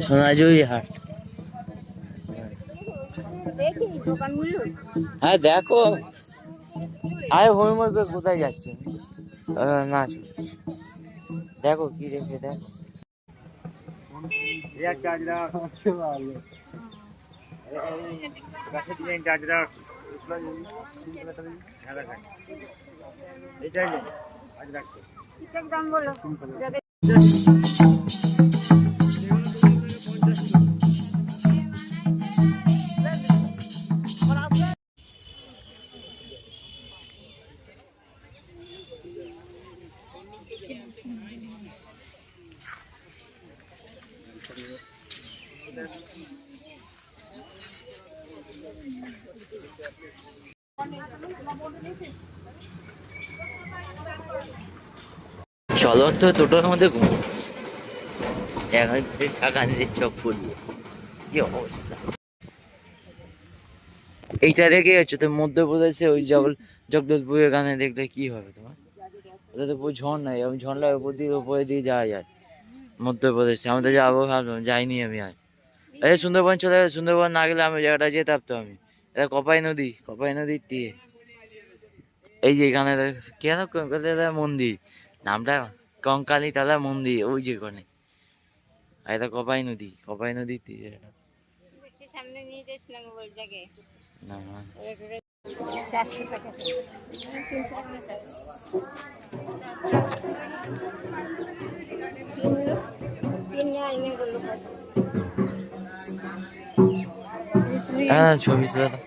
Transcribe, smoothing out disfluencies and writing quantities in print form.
সোনাঝুরি হাট। হ্যাঁ দেখো, আরে হরিমলকে কোথায় যাচ্ছে না দেখো কি রেখে দেখো। দাম বলো। চলন্ত টোটোর মধ্যে ঘুমাচ্ছে, এখন চাকা নিয়ে চোখ ফুটবে, কি অবস্থা। এইটা রেখে যাচ্ছে তো মধ্যপ্রদেশে ওই জগদলপুরের গানে দেখলে কি হবে তোমার? ওটা তো পুরো ঝর্ণা, এবং ঝর্ণার উপরে দিয়ে যাওয়া যায় মধ্যপ্রদেশে। আমাদের যাবো ভাবলাম, যাইনি আমি আর। এই সুন্দরবন চলে গেছে, সুন্দরবন না গেলে আমি জায়গাটা যেতাম তো আমি। এটা কপাই নদীর দিয়ে এই যে এখানে কেন কঙ্কালী মন্দির, নামটা কঙ্কালী তালা মন্দির, ওই যে ওখানে। আর এটা কপাই নদীর দিয়ে এটা। সামনে নিয়ে যাস না মোবাইল জাগে না না 400 টাকা। হ্যাঁ ছবি তুলে দাও।